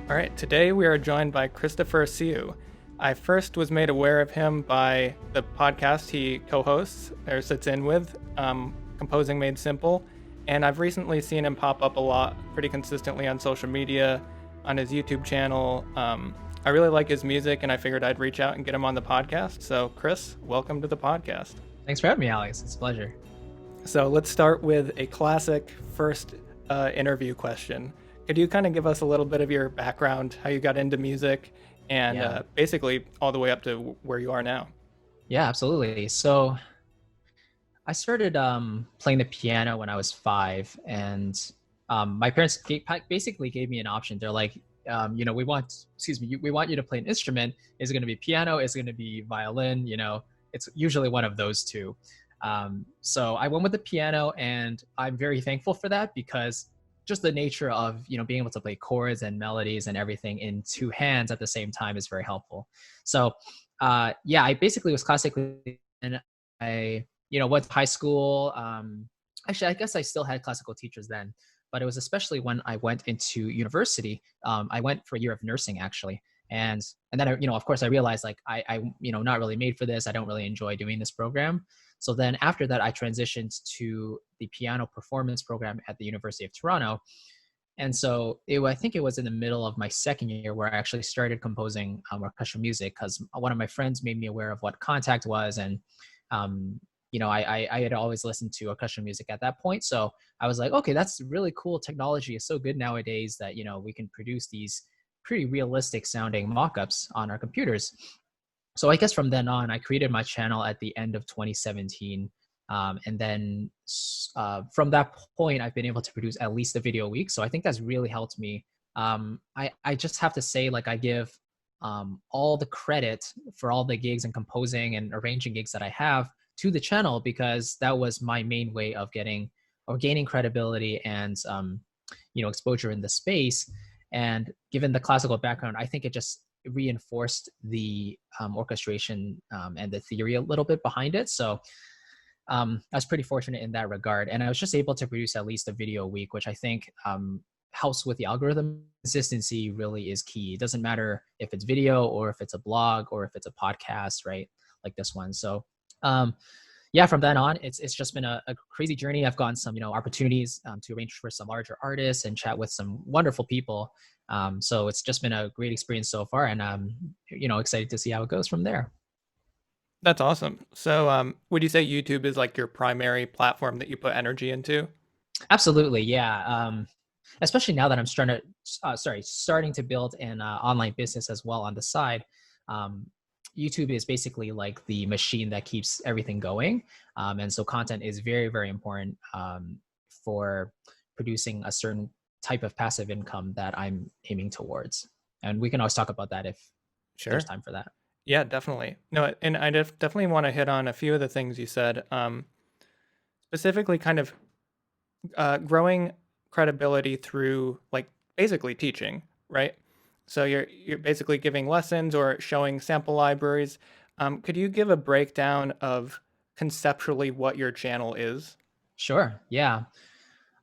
All right, today we are joined by Christopher Siu. I first was made aware of him by the podcast he co-hosts or sits in with, Composing Made Simple, and I've recently seen him pop up a lot, pretty consistently on social media, on his YouTube channel. I really like his music, and I figured I'd reach out and get him on the podcast. So, Chris, welcome to the podcast. Thanks for having me, Alex. It's a pleasure. So let's start with a classic first interview question. Could you kind of give us a little bit of your background, how you got into music, and Yeah. basically all the way up to where you are now? Yeah, absolutely. So I started playing the piano when I was 5, and my parents basically gave me an option. They're like, we want, we want you to play an instrument. Is it going to be piano? Is it going to be violin? It's usually one of those two. So I went with the piano, and I'm very thankful for that because just the nature of being able to play chords and melodies and everything in two hands at the same time is very helpful. So I basically was classically, and I went to high school. Actually, I guess I still had classical teachers then, but it was especially when I went into university. I went for a year of nursing actually, and then of course I realized like I not really made for this. I don't really enjoy doing this program. So then after that, I transitioned to the piano performance program at the University of Toronto. And so I think it was in the middle of my second year where I actually started composing orchestral music because one of my friends made me aware of what contact was. And, I had always listened to orchestral music at that point. So I was like, okay, that's really cool. Technology is so good nowadays that, we can produce these pretty realistic sounding mock-ups on our computers. So I guess from then on, I created my channel at the end of 2017. And then from that point, I've been able to produce at least a video a week. So I think that's really helped me. I just have to say, like, I give all the credit for all the gigs and composing and arranging gigs that I have to the channel because that was my main way of getting or gaining credibility and, exposure in the space. And given the classical background, I think it just reinforced the orchestration and the theory a little bit behind it. So I was pretty fortunate in that regard. And I was just able to produce at least a video a week, which I think helps with the algorithm. Consistency really is key. It doesn't matter if it's video or if it's a blog or if it's a podcast, right? Like this one. So from then on, it's just been a crazy journey. I've gotten some, opportunities to arrange for some larger artists and chat with some wonderful people. So it's just been a great experience so far, and I'm, excited to see how it goes from there. That's awesome. So would you say YouTube is like your primary platform that you put energy into? Absolutely, yeah. Especially now that I'm starting to build an online business as well on the side. YouTube is basically like the machine that keeps everything going. And so content is very, very important for producing a certain type of passive income that I'm aiming towards. And we can always talk about that if Sure. there's time for that. Yeah, definitely. No, and I definitely want to hit on a few of the things you said, specifically kind of growing credibility through like basically teaching, right? So you're basically giving lessons or showing sample libraries. Could you give a breakdown of conceptually what your channel is? Sure. Yeah.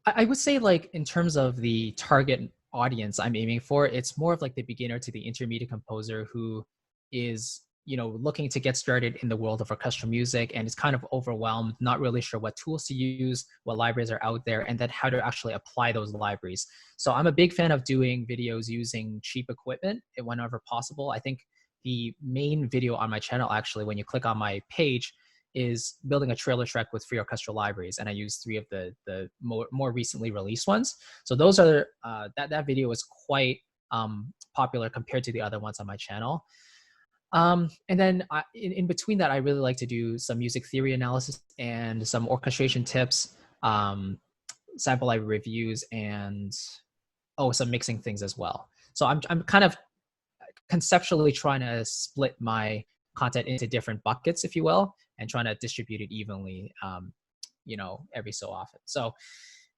I would say like in terms of the target audience I'm aiming for, it's more of like the beginner to the intermediate composer who is, looking to get started in the world of orchestral music and is kind of overwhelmed, not really sure what tools to use, what libraries are out there, and then how to actually apply those libraries. So I'm a big fan of doing videos using cheap equipment whenever possible. I think the main video on my channel, actually, when you click on my page, is building a trailer track with free orchestral libraries, and I use 3 of the more recently released ones. So those are that video is quite popular compared to the other ones on my channel. And then in between that, I really like to do some music theory analysis and some orchestration tips, sample library reviews, and some mixing things as well. So I'm kind of conceptually trying to split my content into different buckets, if you will, and trying to distribute it evenly, every so often. So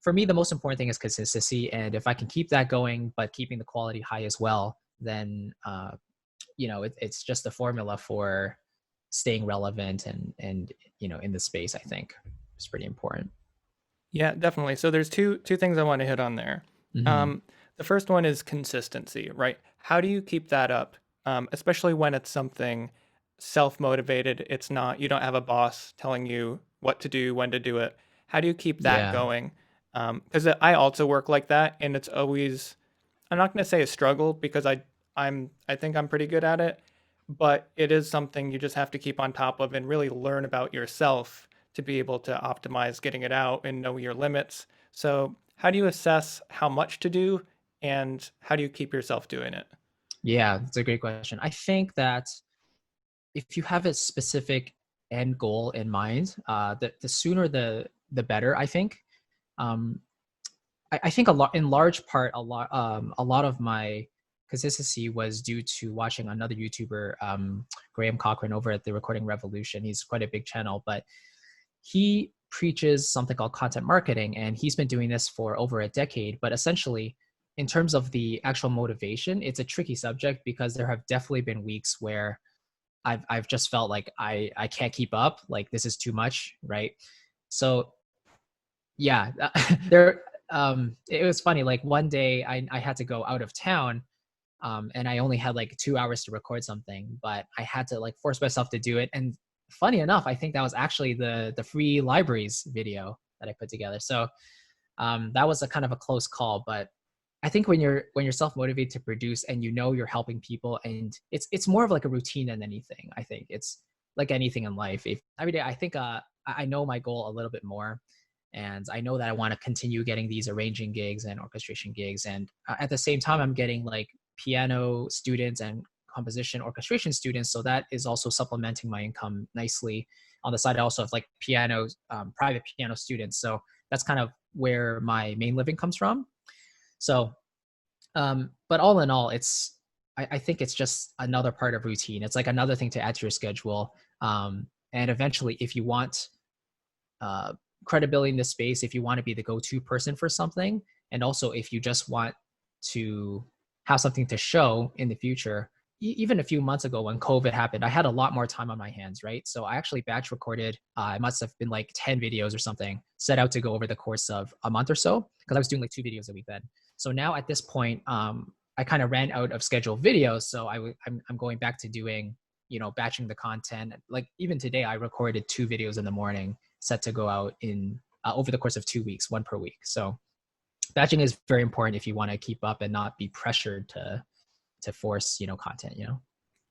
for me, the most important thing is consistency. And if I can keep that going, but keeping the quality high as well, then, it's just a formula for staying relevant and, in the space, I think is pretty important. Yeah, definitely. So there's two things I want to hit on there. Mm-hmm. Um, The first one is consistency, right? How do you keep that up? Especially when it's something self-motivated. It's not, you don't have a boss telling you what to do, when to do it. How do you keep that Yeah. going? Because I also work like that, and it's always, I'm not going to say a struggle because I think I'm pretty good at it, but it is something you just have to keep on top of and really learn about yourself to be able to optimize getting it out and know your limits. So, how do you assess how much to do and how do you keep yourself doing it? Yeah, it's a great question. I think that if you have a specific end goal in mind, the sooner the better. I think. Um, I think a lot, in large part, a lot of my consistency was due to watching another YouTuber, Graham Cochran, over at the Recording Revolution. He's quite a big channel, but he preaches something called content marketing, and he's been doing this for over a decade. But essentially, in terms of the actual motivation, it's a tricky subject because there have definitely been weeks where I've just felt like I can't keep up, like this is too much, right? So yeah, there it was funny. Like one day I had to go out of town, and I only had like 2 hours to record something, but I had to like force myself to do it. And funny enough, I think that was actually the free libraries video that I put together. So that was a kind of a close call. But I think when you're self motivated to produce and you know you're helping people, and it's more of like a routine than anything. I think it's like anything in life. If every day, I think I know my goal a little bit more, and I know that I want to continue getting these arranging gigs and orchestration gigs, and at the same time I'm getting like piano students and composition orchestration students, so that is also supplementing my income nicely. On the side I also have like piano, private piano students, so that's kind of where my main living comes from. So but all in all, I think it's just another part of routine. It's like another thing to add to your schedule. And eventually, if you want uh, credibility in this space, if you want to be the go-to person for something, and also if you just want to have something to show in the future. Even a few months ago when COVID happened, I had a lot more time on my hands, right? So I actually batch recorded, it must have been like 10 videos or something, set out to go over the course of a month or so, because I was doing like 2 videos a week then. So now at this point, I kind of ran out of scheduled videos. So I'm going back to doing, batching the content. Like even today, I recorded 2 videos in the morning, set to go out in over the course of 2 weeks, one per week. So batching is very important if you want to keep up and not be pressured to force content.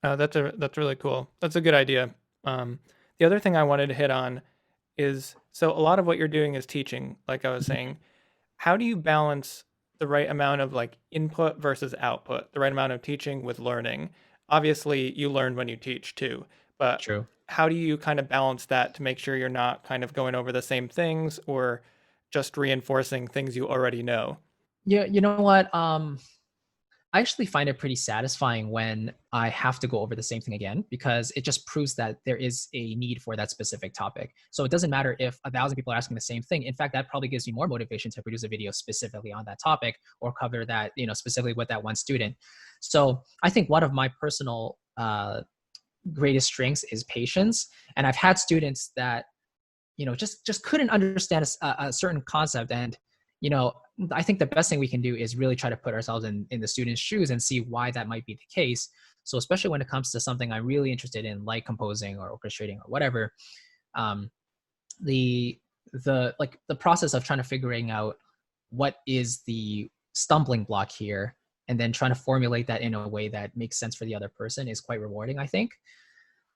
That's really cool. That's a good idea. The other thing I wanted to hit on is, so a lot of what you're doing is teaching, like I was saying. How do you balance the right amount of like input versus output, the right amount of teaching with learning? Obviously, you learn when you teach too, but True. how do you kind of balance that to make sure you're not kind of going over the same things or just reinforcing things you already know? Yeah, you know what? I actually find it pretty satisfying when I have to go over the same thing again, because it just proves that there is a need for that specific topic. So it doesn't matter if 1,000 people are asking the same thing. In fact, that probably gives me more motivation to produce a video specifically on that topic or cover that, specifically with that one student. So I think one of my personal greatest strengths is patience. And I've had students that just couldn't understand a certain concept. And I think the best thing we can do is really try to put ourselves in the student's shoes and see why that might be the case. So especially when it comes to something I'm really interested in, like composing or orchestrating or whatever, um, the the process of trying to figuring out what is the stumbling block here, and then trying to formulate that in a way that makes sense for the other person is quite rewarding, I think.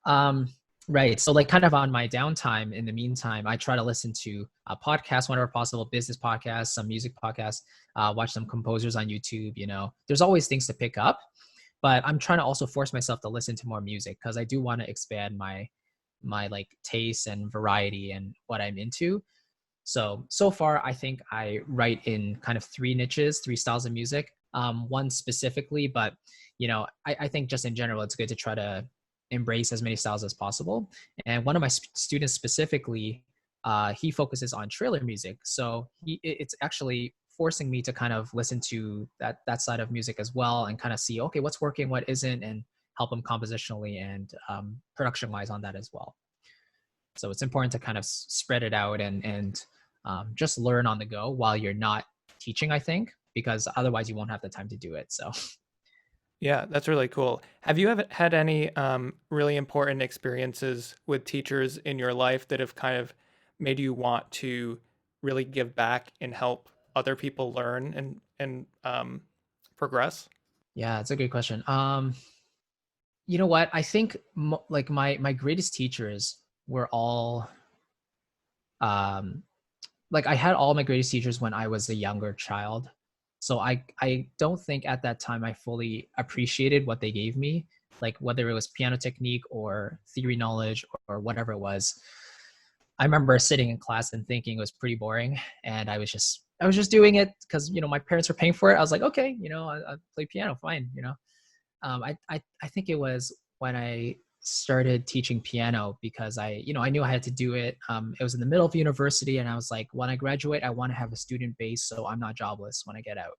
um, right. So, like, kind of on my downtime, in the meantime, I try to listen to podcasts whenever possible, business podcasts, some music podcasts, watch some composers on YouTube. There's always things to pick up, but I'm trying to also force myself to listen to more music because I do want to expand my like tastes and variety and what I'm into. So far, I think I write in kind of three niches, three styles of music. One specifically, but I think just in general, it's good to try to embrace as many styles as possible. And one of my students specifically, he focuses on trailer music, so it's actually forcing me to kind of listen to that side of music as well, and kind of see, okay, what's working, what isn't, and help him compositionally and production wise on that as well. So it's important to kind of spread it out and just learn on the go while you're not teaching, I think. because otherwise you won't have the time to do it. So Yeah, that's really cool. Have you ever had any really important experiences with teachers in your life that have kind of made you want to really give back and help other people learn and progress? yeah, it's a good question. You know what? I think like my greatest teachers were all um like I had all my greatest teachers when I was a younger child. So I don't think at that time I fully appreciated what they gave me, like whether it was piano technique or theory knowledge or whatever it was. I remember sitting in class and thinking it was pretty boring, and I was just doing it because my parents were paying for it. I was like, okay, I play piano, fine, I think it was when I started teaching piano because I knew I had to do it. It was in the middle of university, and I was like, when I graduate, I want to have a student base so I'm not jobless when I get out.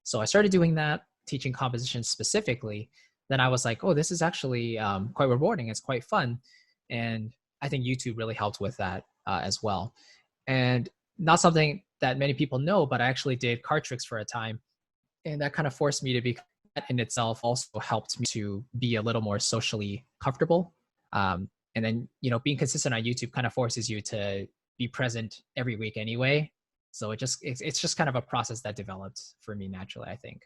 So I started doing that, teaching composition specifically. Then I was like, oh, this is actually quite rewarding. It's quite fun, and I think YouTube really helped with that as well. And not something that many people know, but I actually did card tricks for a time, and that kind of forced me to be that in itself also helped me to be a little more socially comfortable. And then being consistent on YouTube kind of forces you to be present every week anyway. So it's just kind of a process that developed for me naturally, I think.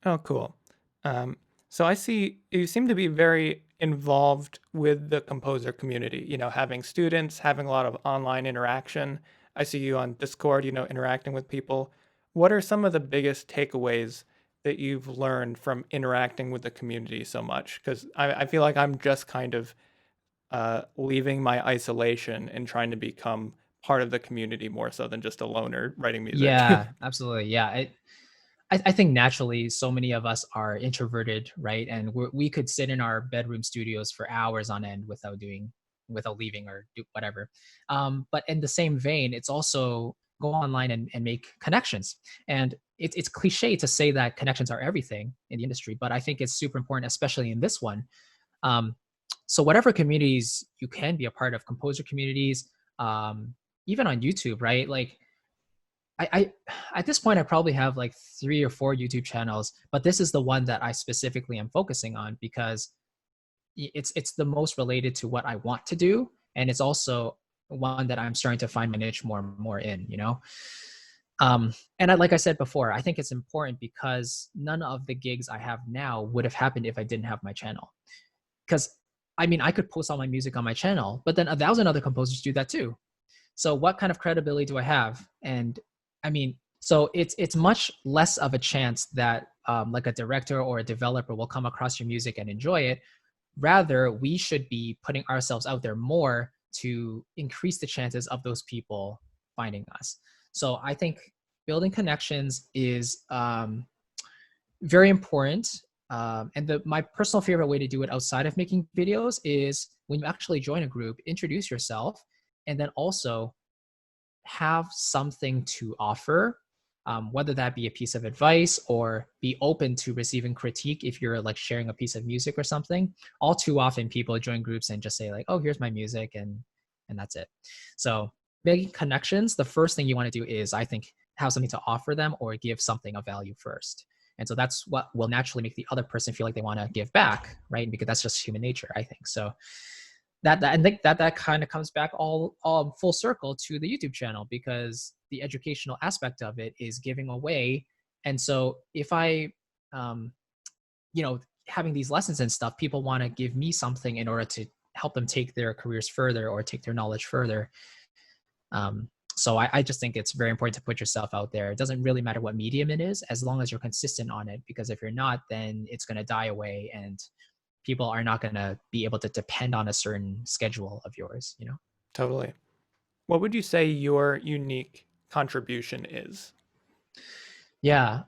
Oh, cool. Um, so I see you seem to be very involved with the composer community, having students, having a lot of online interaction. I see you on Discord, interacting with people. What are some of the biggest takeaways that you've learned from interacting with the community so much? Because I feel like I'm just kind of leaving my isolation and trying to become part of the community more so than just a loner writing music. Yeah, absolutely. Yeah, I think naturally so many of us are introverted, right? And we could sit in our bedroom studios for hours on end without leaving or do whatever. But in the same vein, it's also go online and make connections. And it's cliche to say that connections are everything in the industry, but I think it's super important, especially in this one. Um, so whatever communities you can be a part of, composer communities, um, even on YouTube, right? Like I at this point I probably have like 3 or 4 YouTube channels, but this is the one that I specifically am focusing on because it's the most related to what I want to do, and it's also one that I'm starting to find my niche more and more in. Like I said before, I think it's important because none of the gigs I have now would have happened if I didn't have my channel. Because I mean, I could post all my music on my channel, but then 1,000 other composers do that too. So what kind of credibility do I have? And I mean, so it's much less of a chance that like a director or a developer will come across your music and enjoy it. Rather, we should be putting ourselves out there more to increase the chances of those people finding us. So I think building connections is very important. And my personal favorite way to do it outside of making videos is when you actually join a group, introduce yourself, and then also have something to offer, whether that be a piece of advice or be open to receiving critique if you're like sharing a piece of music or something. All too often people join groups and just say like, oh, here's my music, and that's it. So making connections, the first thing you want to do is, I think, have something to offer them or give something of value first. And so that's what will naturally make the other person feel like they want to give back, right? Because that's just human nature, I think. So that I think that kind of comes back all full circle to the YouTube channel, because the educational aspect of it is giving away. And so if I um having these lessons and stuff, people want to give me something in order to help them take their careers further or take their knowledge further. So I just think it's very important to put yourself out there. It doesn't really matter what medium it is, as long as you're consistent on it, because if you're not, then it's going to die away and people are not going to be able to depend on a certain schedule of yours. Totally. What would you say your unique contribution is? Yeah.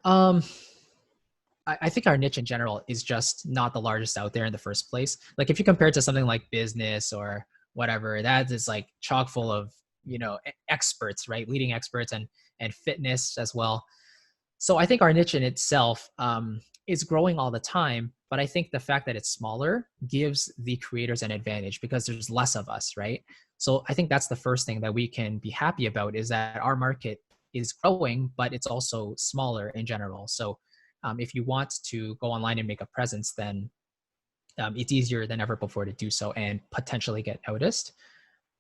I think our niche in general is just not the largest out there in the first place. Like if you compare it to something like business or whatever, that is like chock full of, experts, right? Leading experts and fitness as well. So I think our niche in itself is growing all the time, but I think the fact that it's smaller gives the creators an advantage because there's less of us, right? So I think that's the first thing that we can be happy about, is that our market is growing, but it's also smaller in general. So if you want to go online and make a presence, then it's easier than ever before to do so and potentially get noticed.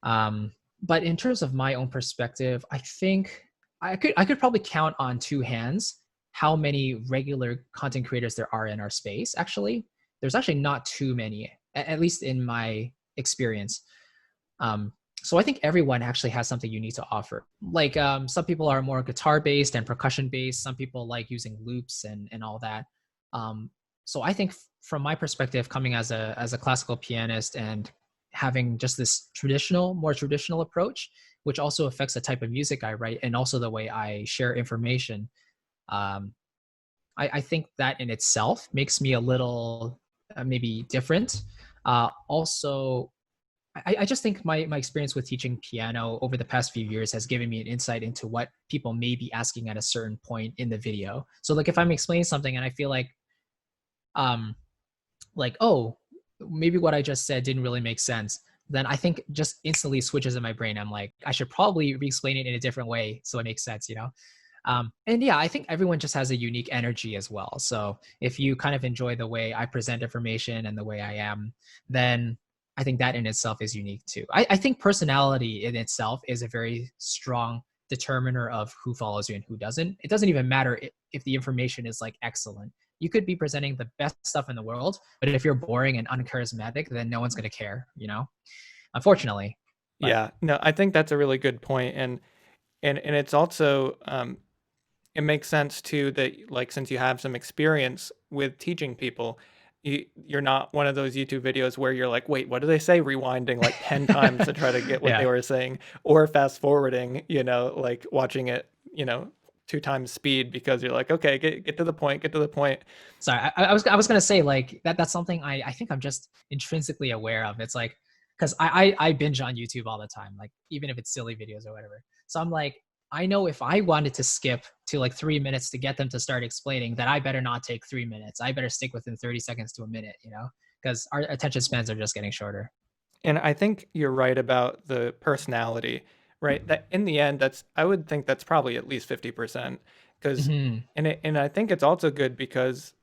Um, but in terms of my own perspective, I think I could probably count on two hands how many regular content creators there are in our space. Actually, there's actually not too many, at least in my experience. Um, so I think everyone actually has something unique to offer. Like some people are more guitar based and percussion based. Some people like using loops and all that. Um, so I think from my perspective, coming as a classical pianist and having just this more traditional approach, which also affects the type of music I write and also the way I share information. Um, I think that in itself makes me a little maybe different. Also, I just think my experience with teaching piano over the past few years has given me an insight into what people may be asking at a certain point in the video. So like if I'm explaining something and I feel um oh, maybe what I just said didn't really make sense, then I think just instantly switches in my brain. I'm like, I should probably re-explain it in a different way so it makes sense, you know? And yeah, I think everyone just has a unique energy as well. So if you kind of enjoy the way I present information and the way I am, then I think that in itself is unique too. I think personality in itself is a very strong determiner of who follows you and who doesn't. It doesn't even matter if the information is like excellent. You could be presenting the best stuff in the world, but if you're boring and uncharismatic, then no one's going to care, you know, unfortunately. But Yeah, no, I think that's a really good point, and it's also it makes sense too that like since you have some experience with teaching people, you're not one of those YouTube videos where you're like, wait, what do they say? Rewinding like 10 times to try to get what they yeah. were saying, or fast forwarding, like watching it, 2 times speed because you're like, okay, get to the point, get to the point. Sorry, I was gonna say like that's something I think I'm just intrinsically aware of. It's like because I binge on YouTube all the time, like even if it's silly videos or whatever. So I'm like, I know if I wanted to skip to like 3 minutes to get them to start explaining, that I better not take 3 minutes. I better stick within 30 seconds to a minute, you know, because our attention spans are just getting shorter. And I think you're right about the personality, right? That in the end, I would think that's probably at least 50%. Because, Hmm. and I think it's also good because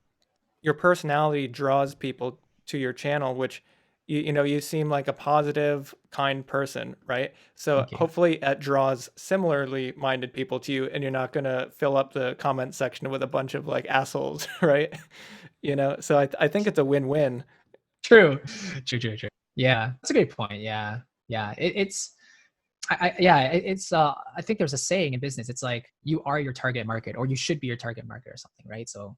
your personality draws people to your channel, which you seem like a positive, kind person, right? So Thank you. hopefully it draws similarly minded people to you, and you're not gonna fill up the comment section with a bunch of like assholes, right? So I think it's a win-win. True. True. Yeah, that's a great point. Yeah, yeah. It's yeah. It's I think there's a saying in business. It's like you are your target market, or you should be your target market, or something, right? So,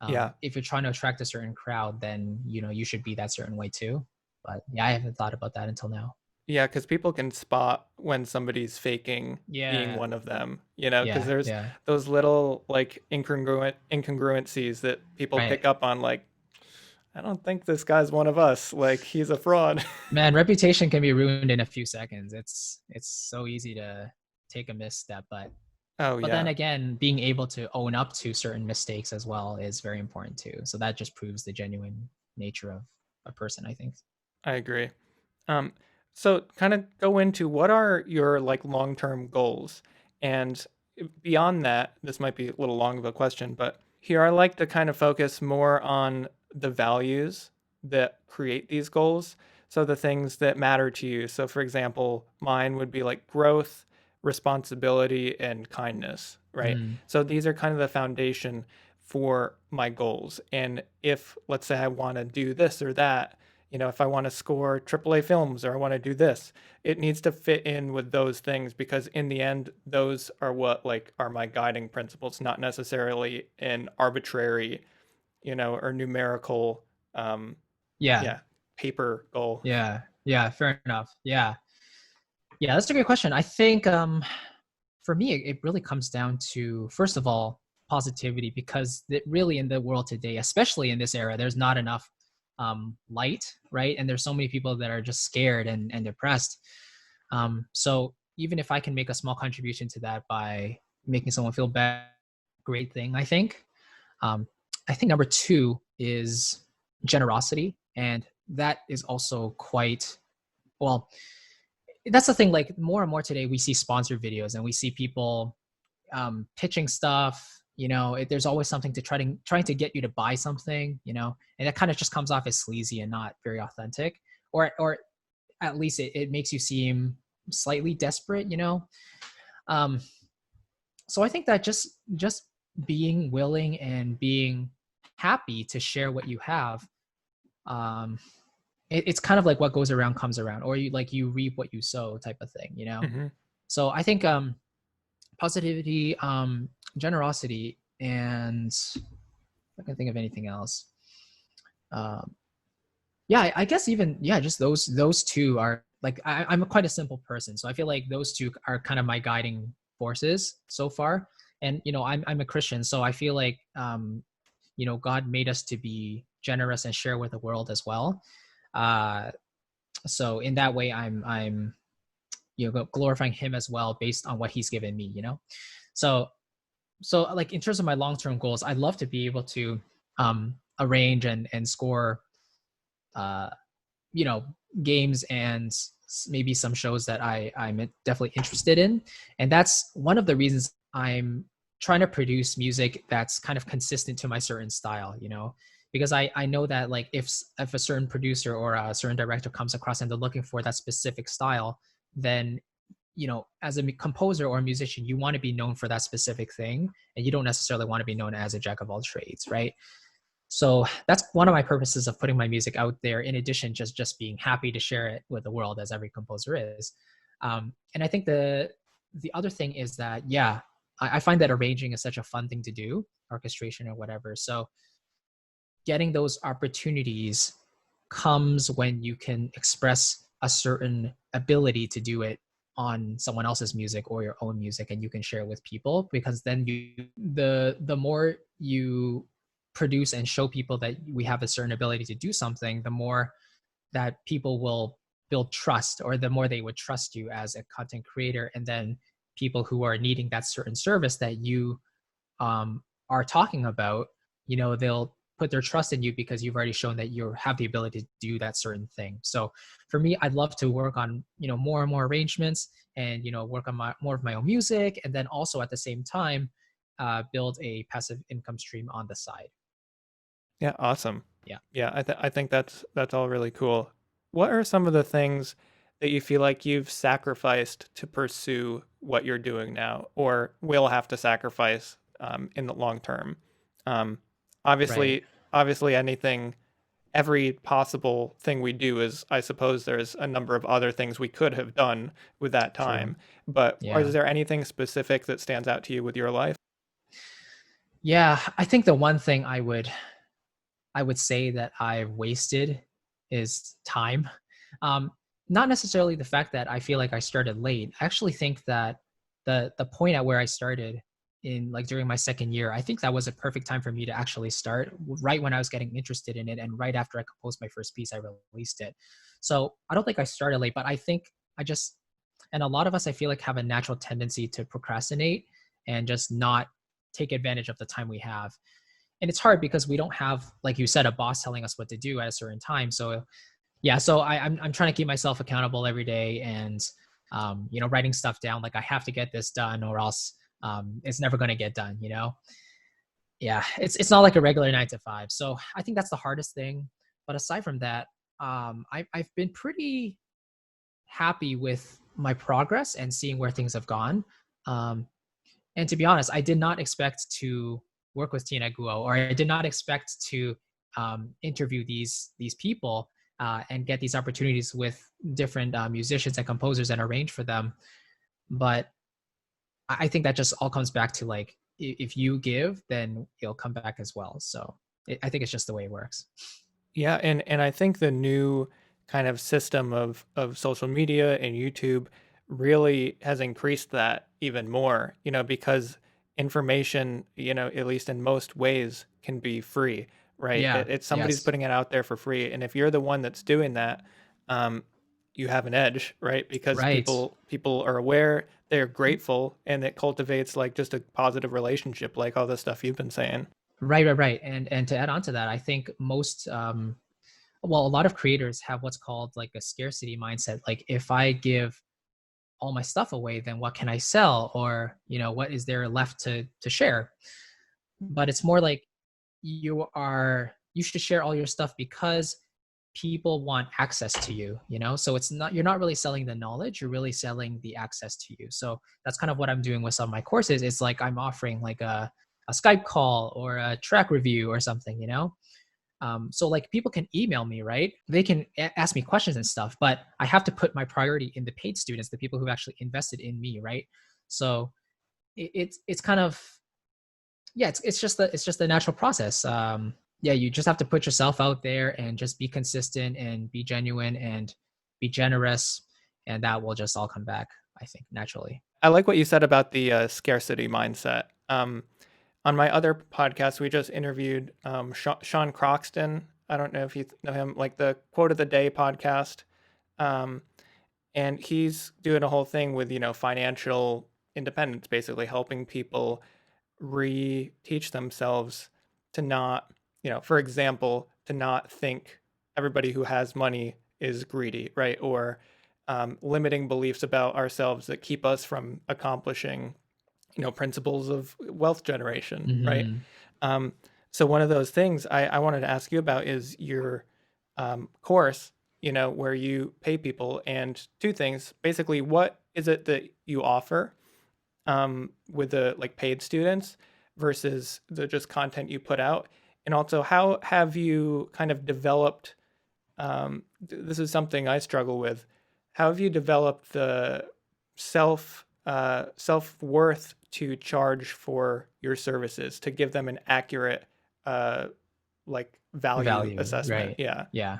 Yeah. if you're trying to attract a certain crowd, then you should be that certain way too. But yeah, I haven't thought about that until now. Yeah, because people can spot when somebody's faking being Yeah, one of them, because yeah, there's yeah. those little like incongruencies that people Right. pick up on, like, I don't think this guy's one of us. Like, he's a fraud. Man, reputation can be ruined in a few seconds. It's so easy to take a misstep, Oh, but then yeah, again, being able to own up to certain mistakes as well is very important too. So that just proves the genuine nature of a person, I think. I agree. Um, so kind of go into what are your like long-term goals? And beyond that, this might be a little long of a question, but here I like to kind of focus more on the values that create these goals. So the things that matter to you. So for example, mine would be like growth, responsibility, and kindness, right? Mm, So these are kind of the foundation for my goals. And if let's say I want to do this or that, if I want to score AAA films or I want to do this, it needs to fit in with those things because in the end, those are what like are my guiding principles, not necessarily an arbitrary, or numerical, um, yeah, yeah, paper goal. yeah. Fair enough. Yeah, yeah. That's a great question. I think for me, it really comes down to first of all positivity because really in the world today, especially in this era, there's not enough light, right? And there's so many people that are just scared and depressed. So even if I can make a small contribution to that by making someone feel better, great thing, I think. Um, I think number two is generosity. And that is also quite, well, that's the thing. Like more and more today, we see sponsored videos and we see people pitching stuff. There's always something to trying to get you to buy something, and that kind of just comes off as sleazy and not very authentic, or at least it makes you seem slightly desperate. Um, so I think that just being willing and being happy to share what you have, um, it's kind of like what goes around comes around, or you reap what you sow type of thing. Hmm. So I think positivity, generosity, and I can think of anything else. Um, yeah, I guess even yeah, just those two are like I'm quite a simple person, so I feel like those two are kind of my guiding forces so far. And I'm a Christian, so I feel like God made us to be generous and share with the world as well. Uh, so in that way, I'm glorifying Him as well based on what He's given me. So like in terms of my long-term goals, I'd love to be able to arrange and score uh you know games and maybe some shows that I'm definitely interested in. And that's one of the reasons I'm trying to produce music that's kind of consistent to my certain style. Because I know that like if a certain producer or a certain director comes across and they're looking for that specific style, then as a composer or a musician, you want to be known for that specific thing, and you don't necessarily want to be known as a jack of all trades, right? So that's one of my purposes of putting my music out there, in addition just being happy to share it with the world, as every composer is. And I think the other thing is that, yeah, I find that arranging is such a fun thing to do, orchestration or whatever. So getting those opportunities comes when you can express a certain ability to do it on someone else's music or your own music, and you can share it with people, because then the more you produce and show people that we have a certain ability to do something, the more that people will build trust, or the more they would trust you as a content creator. And then people who are needing that certain service that you are talking about, they'll put their trust in you because you've already shown that you have the ability to do that certain thing. So for me, I'd love to work on more and more arrangements, and work on more of my own music, and then also at the same time build a passive income stream on the side. Yeah, awesome. Yeah. Yeah, I think that's all really cool. What are some of the things that you feel like you've sacrificed to pursue what you're doing now, or will have to sacrifice in the long term? Um, Right. obviously, obviously, every possible thing we do is, I suppose, there's a number of other things we could have done with that True. time. But is Yeah. there anything specific that stands out to you with your life? Yeah, I think the one thing I would say that I've wasted is time. Um, Not necessarily the fact that I feel like I started late. I actually think that the point at where I started in like during my second year, I think that was a perfect time for me to actually start right when I was getting interested in it, and right after I composed my first piece, I released it. So I don't think I started late, but I think I just and a lot of us I feel like have a natural tendency to procrastinate and just not take advantage of the time we have. And it's hard because we don't have, like you said, a boss telling us what to do at a certain time. So yeah, so I'm trying to keep myself accountable every day, and writing stuff down, like I have to get this done or else it's never going to get done. Yeah, it's not like a regular 9 to 5. So I think that's the hardest thing. But aside from that, I've been pretty happy with my progress and seeing where things have gone. Um, and to be honest, I did not expect to work with Tina Guo, or I did not expect to interview these people and get these opportunities with different musicians and composers and arrange for them. But I think that just all comes back to like, if you give, then it'll come back as well. So I think it's just the way it works. Yeah, and I think the new kind of system of social media and YouTube really has increased that even more, because information, at least in most ways, can be free, right? Yeah. It's somebody's Yes. putting it out there for free, and if you're the one that's doing that, um, you have an edge, right? Because Right. people are aware, they're grateful, and it cultivates like just a positive relationship, like all the stuff you've been saying. Right. And to add on to that, I think most well, a lot of creators have what's called like a scarcity mindset. Like if I give all my stuff away, then what can I sell? Or, what is there left to share? But it's more like you should share all your stuff because people want access to you, so it's not, you're not really selling the knowledge, you're really selling the access to you. So that's kind of what I'm doing with some of my courses. It's like I'm offering like a Skype call or a track review or something, so like people can email me, right? They can ask me questions and stuff, but I have to put my priority in the paid students, the people who actually invested in me, right? So it's kind of, yeah, it's just the natural process. Yeah, you just have to put yourself out there and just be consistent and be genuine and be generous, and that will just all come back, I think, naturally. I like what you said about the scarcity mindset. On my other podcast, we just interviewed Sean Croxton. I don't know if you know him, like the Quote of the Day podcast. Um, and he's doing a whole thing with, financial independence, basically helping people re-teach themselves to not, for example, to not think everybody who has money is greedy, right? Or limiting beliefs about ourselves that keep us from accomplishing, principles of wealth generation, right? Hmm. Um, so one of those things I wanted to ask you about is your course, where you pay people, and two things. Basically, what is it that you offer with the like paid students versus the just content you put out? And also, how have you kind of developed? This is something I struggle with. How have you developed the self worth to charge for your services to give them an accurate uh, like value Value, assessment? right? Yeah. Yeah.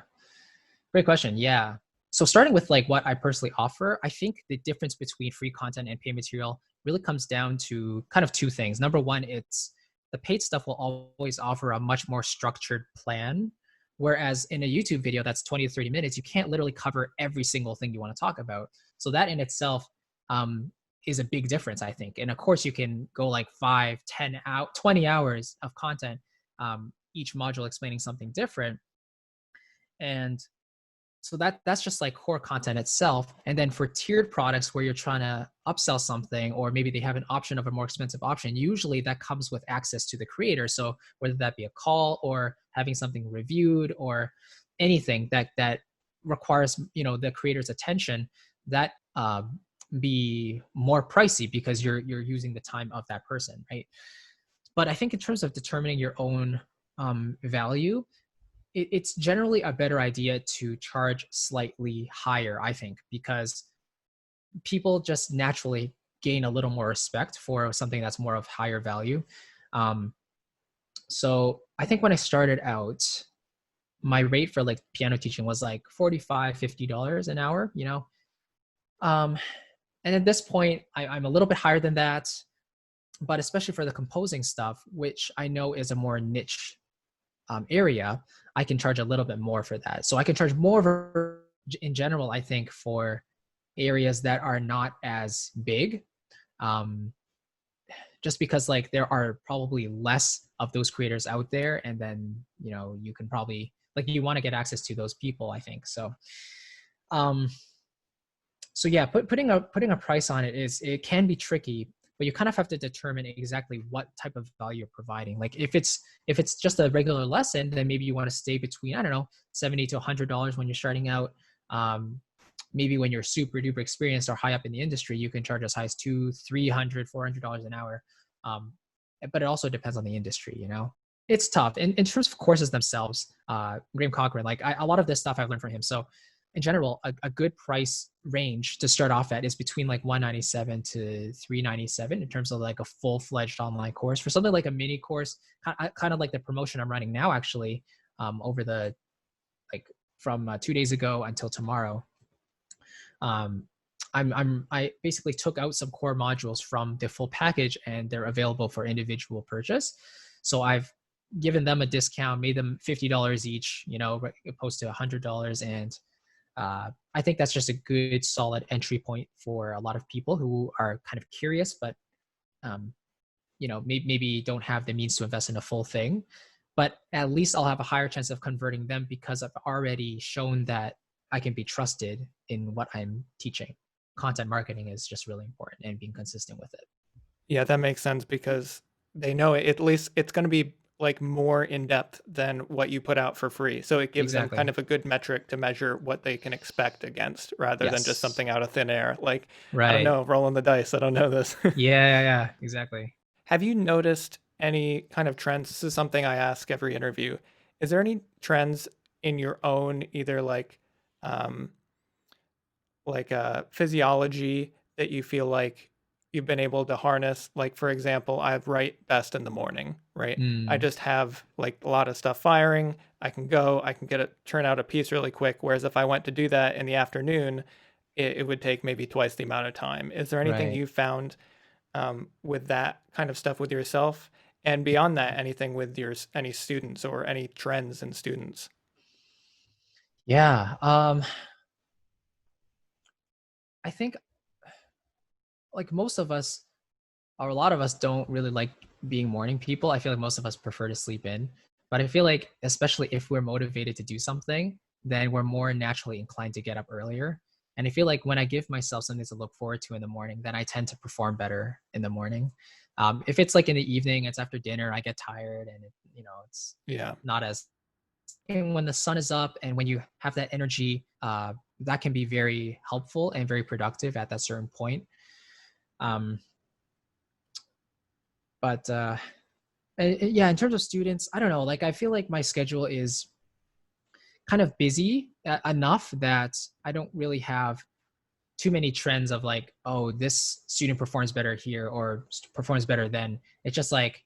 Great question. Yeah. So starting with like what I personally offer, I think the difference between free content and paid material really comes down to kind of two things. Number one, it's the paid stuff will always offer a much more structured plan. Whereas in a YouTube video that's 20 to 30 minutes, you can't literally cover every single thing you want to talk about. So that in itself um, is a big difference, I think. And of course, you can go like 5, 10 out, 20 hours of content, each module explaining something different. And so that's just like core content itself. And then for tiered products where you're trying to upsell something, or maybe they have an option of a more expensive option, usually that comes with access to the creator. So whether that be a call or having something reviewed or anything that requires the creator's attention, that be more pricey because you're using the time of that person, right? But I think in terms of determining your own value, it's generally a better idea to charge slightly higher, I think, because people just naturally gain a little more respect for something that's more of higher value. Um, so I think when I started out, my rate for like piano teaching was like $45, $50 an hour, Um, and at this point, I'm a little bit higher than that, but especially for the composing stuff, which I know is a more niche area, I can charge a little bit more for that. So I can charge more in general, I think, for areas that are not as big, um, just because like there are probably less of those creators out there, and then you can probably like you want to get access to those people, I think. So um, so yeah, putting a price on it can be tricky, but you kind of have to determine exactly what type of value you're providing. Like if it's just a regular lesson, then maybe you want to stay between, I don't know, $70 to $100 when you're starting out. Maybe when you're super duper experienced or high up in the industry, you can charge as high as $200, $300, $400 an hour. But it also depends on the industry. It's tough in terms of courses themselves. Graham Cochran, like a lot of this stuff I've learned from him. So in general, a good price range to start off at is between like $197 to $397 in terms of like a full-fledged online course. For something like a mini course, kind of like the promotion I'm running now, actually, over the like from 2 days ago until tomorrow. I basically took out some core modules from the full package, and they're available for individual purchase. So I've given them a discount, made them $50 each, opposed to $100, and I think that's just a good solid entry point for a lot of people who are kind of curious, but maybe don't have the means to invest in a full thing. But at least I'll have a higher chance of converting them because I've already shown that I can be trusted in what I'm teaching. content marketing is just really important and being consistent with it. Yeah, that makes sense because they know it, at least it's going to be like more in depth than what you put out for free. So it gives them kind Exactly. of a good metric to measure what they can expect against rather than just Yes. something out of thin air. Like, I don't Right. know, rolling the dice. I don't know this. Yeah, yeah, yeah, exactly. Have you noticed any kind of trends? This is something I ask every interview. Is there any trends in your own either um physiology that you feel like you've been able to harness? Like for example, I write best in the morning, right? I Mm, just have like a lot of stuff firing. I can go, I can get it turn out a piece really quick. Whereas if I went to do that in the afternoon, it would take maybe twice the amount of time. Is there anything right. you found with that kind of stuff with yourself? And beyond that, anything with your any students or any trends in students? Yeah. I think like most of us, or a lot of us, don't really like being morning people. I feel like most of us prefer to sleep in. But I feel like, especially if we're motivated to do something, then we're more naturally inclined to get up earlier. And I feel like when I give myself something to look forward to in the morning, then I tend to perform better in the morning. If it's like in the evening, it's after dinner, I get tired and it's Yeah. not as. And when the sun is up and when you have that energy, that can be very helpful and very productive at that certain point. Um, but yeah, in terms of students, I don't know. Like, I feel like my schedule is kind of busy enough that I don't really have too many trends of like, oh, this student performs better here or performs better then. It's just like,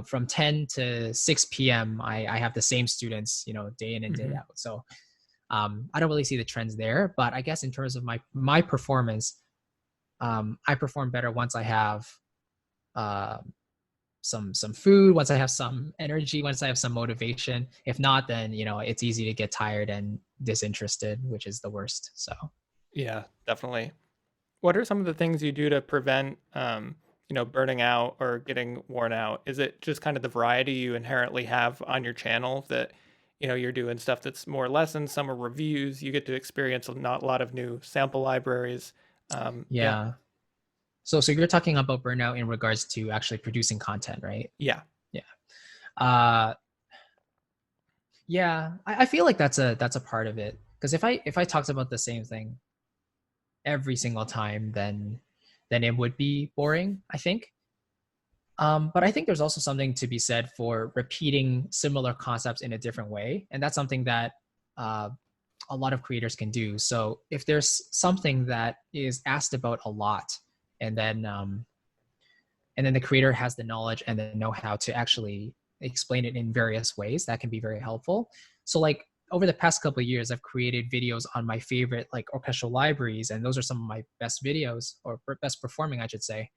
from 10 to 6 p.m., I have the same students, day in and day Hmm. out. So I don't really see the trends there. But I guess in terms of my performance, I perform better once I have uh, some food, once I have some energy, once I have some motivation. If not, then it's easy to get tired and disinterested, which is the worst. So Yeah, definitely. What are some of the things you do to prevent, burning out or getting worn out? Is it just kind of the variety you inherently have on your channel that, you're doing stuff that's more lessons, some are reviews, you get to experience not a lot of new sample libraries. Yeah, yeah. So you're talking about burnout in regards to actually producing content, right? yeah, Yeah. Uh yeah, I feel like that's a part of it. Because if I talked about the same thing every single time, then it would be boring, I think. But I think there's also something to be said for repeating similar concepts in a different way, and that's something that uh, a lot of creators can do. So if there's something that is asked about a lot, and then the creator has the knowledge and the know-how to actually explain it in various ways, that can be very helpful. So like over the past couple of years, I've created videos on my favorite like orchestral libraries, and those are some of my best videos, or best performing, I should say.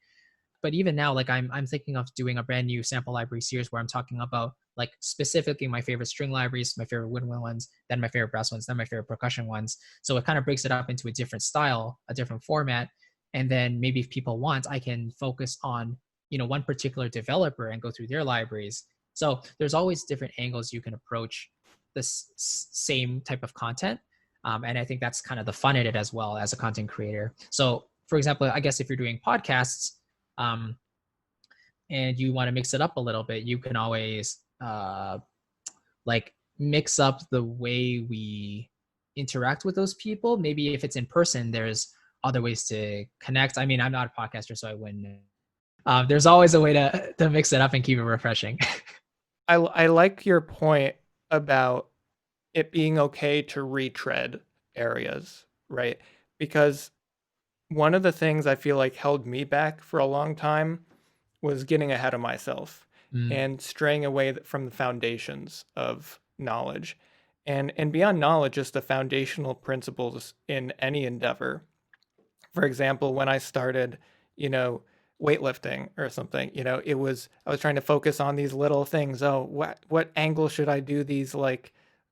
But even now, like I'm thinking of doing a brand new sample library series where I'm talking about like specifically my favorite string libraries, my favorite woodwind ones, then my favorite brass ones, then my favorite percussion ones. So it kind of breaks it up into a different style, a different format. And then maybe if people want, I can focus on one particular developer and go through their libraries. So there's always different angles you can approach this same type of content. And I think that's kind of the fun in it as well as a content creator. So for example, I guess if you're doing podcasts, um, and you want to mix it up a little bit, you can always like mix up the way we interact with those people. Maybe if it's in person, there's other ways to connect. I mean, I'm not a podcaster, so I wouldn't. There's always a way to mix it up and keep it refreshing. I like your point about it being okay to retread areas, right? Because one of the things I feel like held me back for a long time was getting ahead of myself Mm, and straying away from the foundations of knowledge. And beyond knowledge, just the foundational principles in any endeavor. For example, when I started, you know, weightlifting or something, it was I was trying to focus on these little things. Oh, what angle should I do these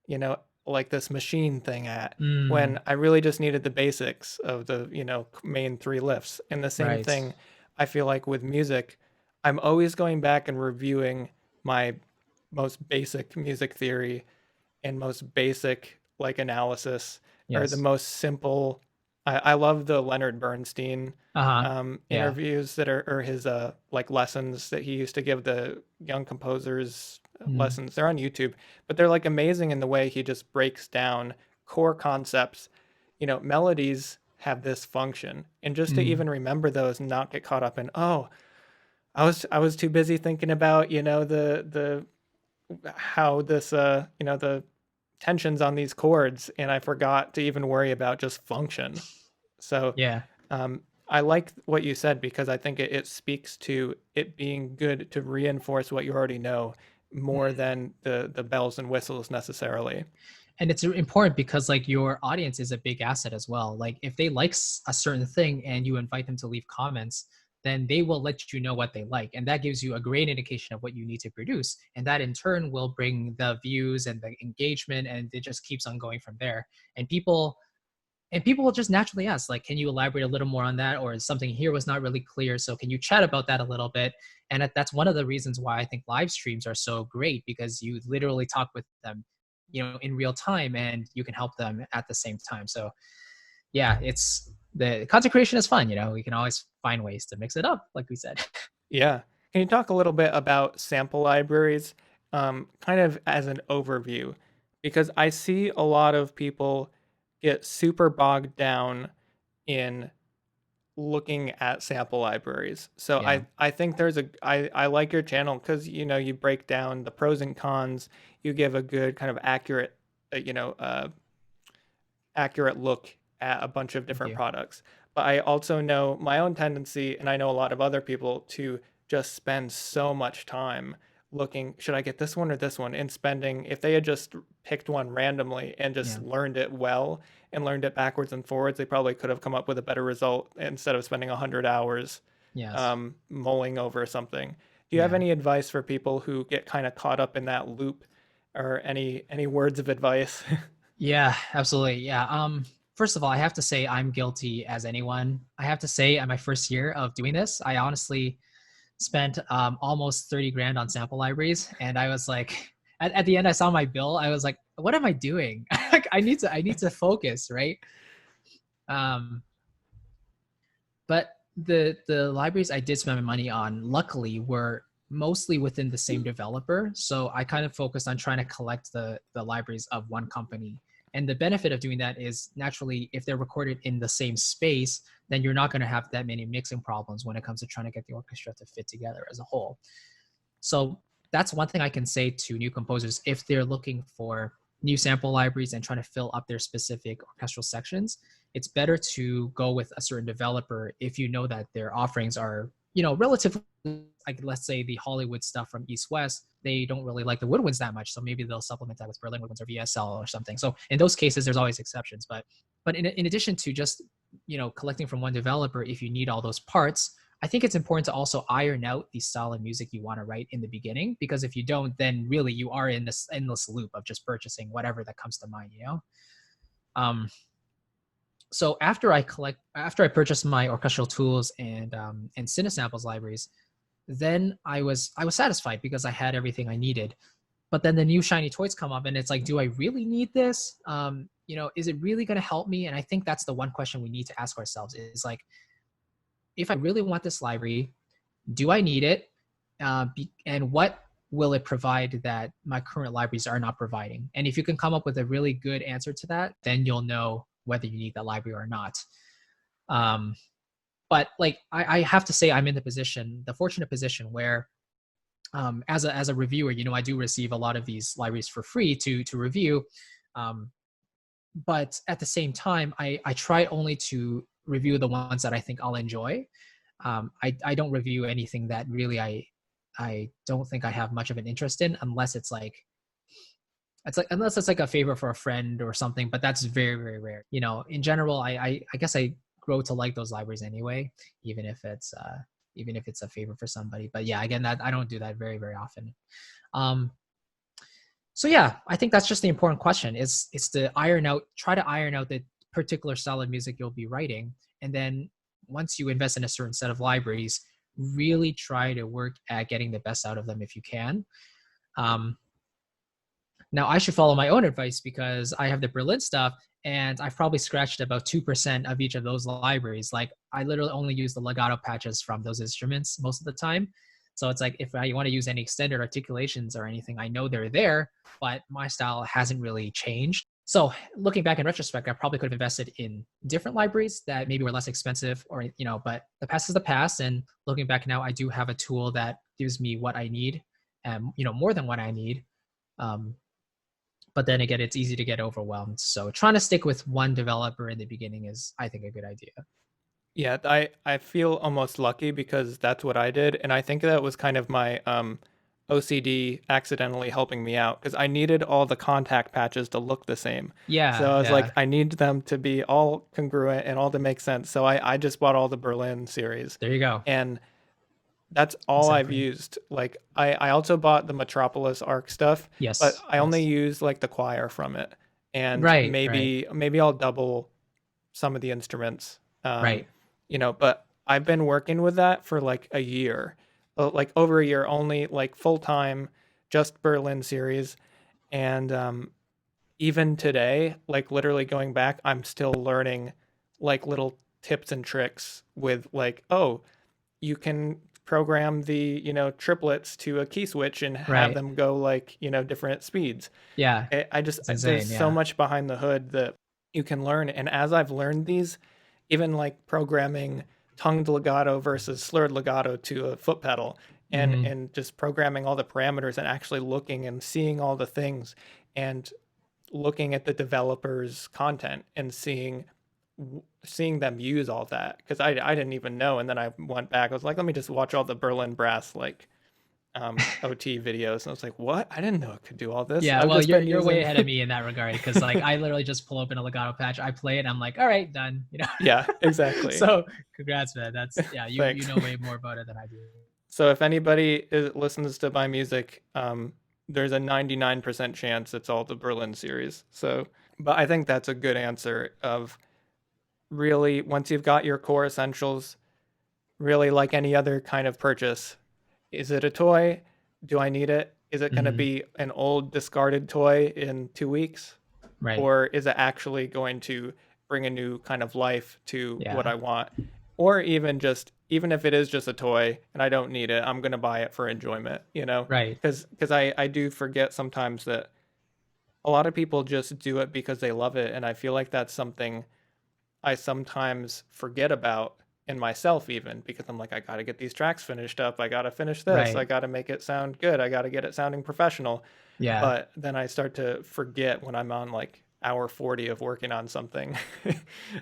you know, like this machine thing at? When mm, I really just needed the basics of the, main three lifts. And the same right. thing I feel like with music, I'm always going back and reviewing my most basic music theory and most basic like analysis or the Yes. most simple I love the Leonard Bernstein Uh-huh. Yeah. interviews that are or his like lessons that he used to give the young composers Mm, lessons. They're on YouTube, but they're like amazing in the way he just breaks down core concepts. You know, melodies have this function, and just to mm, even remember those and not get caught up in, oh, I was too busy thinking about, you know, the how this you know, the tensions on these chords, and I forgot to even worry about just function. So yeah. I like what you said because I think it speaks to it being good to reinforce what you already know more than the bells and whistles necessarily. And it's important because like your audience is a big asset as well. Like if they like a certain thing and you invite them to leave comments, then they will let you know what they like, and that gives you a great indication of what you need to produce, and that in turn will bring the views and the engagement, and it just keeps on going from there. And people will just naturally ask, like, can you elaborate a little more on that, or something here was not really clear, so can you chat about that a little bit? And that's one of the reasons why I think live streams are so great, because you literally talk with them, in real time, and you can help them at the same time. So yeah, it's the content creation is fun. We can always find ways to mix it up, like we said. Yeah. Can you talk a little bit about sample libraries, kind of as an overview? Because I see a lot of people get super bogged down in looking at sample libraries. So Yeah. I think I like your channel because you know you break down the pros and cons. You give a good kind of accurate, accurate look at a bunch of Thank different you. products. But I also know my own tendency, and I know a lot of other people, to just spend so much time looking, should I get this one or this one? And spending, if they had just picked one randomly and just Yeah. learned it well and learned it backwards and forwards, they probably could have come up with a better result instead of spending 100 hours Yes. mulling over something. Do you have Yeah. any advice for people who get kind of caught up in that loop, or any words of advice? Yeah, absolutely. Yeah. First of all, I have to say I'm guilty as anyone. I have to say, at my first year of doing this, I honestly spent almost 30 grand on sample libraries, and I was like, at the end, I saw my bill. I was like, what am I doing? Like, I need to focus, right? Um, but the libraries I did spend my money on, luckily, were mostly within the same developer. So I kind of focused on trying to collect the libraries of one company. And the benefit of doing that is, naturally, if they're recorded in the same space, then you're not going to have that many mixing problems when it comes to trying to get the orchestra to fit together as a whole. So that's one thing I can say to new composers if they're looking for new sample libraries and trying to fill up their specific orchestral sections. It's better to go with a certain developer if you know that their offerings are, relatively, like, let's say the Hollywood stuff from East West, they don't really like the woodwinds that much, so maybe they'll supplement that with Berlin woodwinds or VSL or something. So in those cases, there's always exceptions. But in addition to just, collecting from one developer, if you need all those parts, I think it's important to also iron out the style of music you want to write in the beginning, because if you don't, then really you are in this endless loop of just purchasing whatever that comes to mind. Um, so after I purchased my orchestral tools and Cinesamples libraries, then I was satisfied because I had everything I needed. But then the new shiny toys come up, and it's like, do I really need this? Is it really going to help me? And I think that's the one question we need to ask ourselves is like, if I really want this library, do I need it? And what will it provide that my current libraries are not providing? And if you can come up with a really good answer to that, then you'll know whether you need that library or not. Um, but like I have to say, I'm in the fortunate position where, as a reviewer, I do receive a lot of these libraries for free to review. Um, but at the same time, I try only to review the ones that I think I'll enjoy. I don't review anything that really I don't think I have much of an interest in, unless it's like a favor for a friend or something. But that's very, very rare. In general, I guess I grow to like those libraries anyway, even if it's a favor for somebody. But yeah, again, that I don't do that very, very often. Um, so yeah, I think that's just the important question. It's to try to iron out the particular style of music you'll be writing, and then once you invest in a certain set of libraries, really try to work at getting the best out of them if you can. Um, Now I should follow my own advice because I have the Berlin stuff, and I've probably scratched about 2% of each of those libraries. Like I literally only use the legato patches from those instruments most of the time. So it's like if I want to use any extended articulations or anything, I know they're there, but my style hasn't really changed. So looking back in retrospect, I probably could have invested in different libraries that maybe were less expensive, or but the past is the past. And looking back now, I do have a tool that gives me what I need, and more than what I need. Um, but then again, it's easy to get overwhelmed. So trying to stick with one developer in the beginning is, I think, a good idea. Yeah, I feel almost lucky because that's what I did, and I think that was kind of my OCD accidentally helping me out because I needed all the contact patches to look the same. So Yeah, I was like, yeah. I need them to be all congruent and all to make sense. So I just bought all the Berlin series, There you go. and that's all I've Exactly. used. Like I also bought the Metropolis Arc stuff, but Yes, I only yes. use like the choir from it, and Right, right, maybe I'll double some of the instruments. right. But I've been working with that for like a year, like over a year, only like full time, just Berlin series. And even today, like literally going back, I'm still learning like little tips and tricks with like, oh, you can program the, triplets to a key switch and have Right. them go like, different speeds. Yeah. I just It's there's insane. so Yeah. much behind the hood that you can learn, and as I've learned these, even like programming tongued legato versus slurred legato to a foot pedal, and Hmm. and just programming all the parameters and actually looking and seeing all the things, and looking at the developers' content and seeing them use all that because I didn't even know, and then I went back. I was like, let me just watch all the Berlin brass like OT videos, and I was like, what? I didn't know it could do all this. Yeah. I've Well, just been you're way using. ahead of me in that regard because like I literally just pull open a legato patch, I play it, and I'm like, all right, done. Yeah, exactly. So congrats, man. That's yeah. You Thanks. know way more about it than I do. So if anybody listens to my music, there's a 99% chance it's all the Berlin series. So, but I think that's a good answer of really once you've got your core essentials, really like any other kind of purchase, is it a toy? Do I need it? Is it going to Hmm. be an old discarded toy in 2 weeks? Right. Or is it actually going to bring a new kind of life to what Yeah. I want? Or even if it is just a toy and I don't need it, I'm going to buy it for enjoyment, Right. because I do forget sometimes that a lot of people just do it because they love it, and I feel like that's something I sometimes forget about in myself, even because I'm like, I got to get these tracks finished up. I got to finish this. I Right. got to make it sound good. I got to get it sounding professional. Yeah. But then I start to forget when I'm on like hour 40 of working on something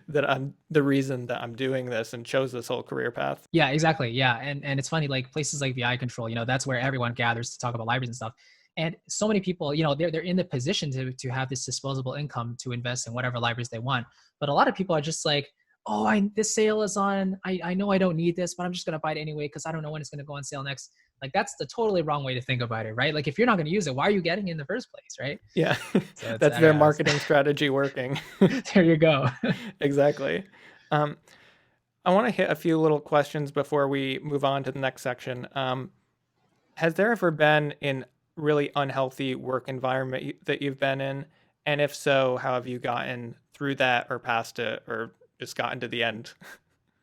that I'm the reason that I'm doing this and chose this whole career path. Yeah, exactly. Yeah. And it's funny, like places like VI Control, that's where everyone gathers to talk about libraries and stuff. And so many people, they're in the position to have this disposable income to invest in whatever libraries they want. But a lot of people are just like, oh, this sale is on. I know I don't need this, but I'm just gonna buy it anyway because I don't know when it's gonna go on sale next. Like that's the totally wrong way to think about it, right? Like if you're not gonna use it, why are you getting it in the first place, right? Yeah, So it's that's their yeah, marketing strategy working. there you go. Exactly. Um, I want to hit a few little questions before we move on to the next section. Has there ever been an really unhealthy work environment that you've been in? And if so, how have you gotten through that or past it or just gotten to the end?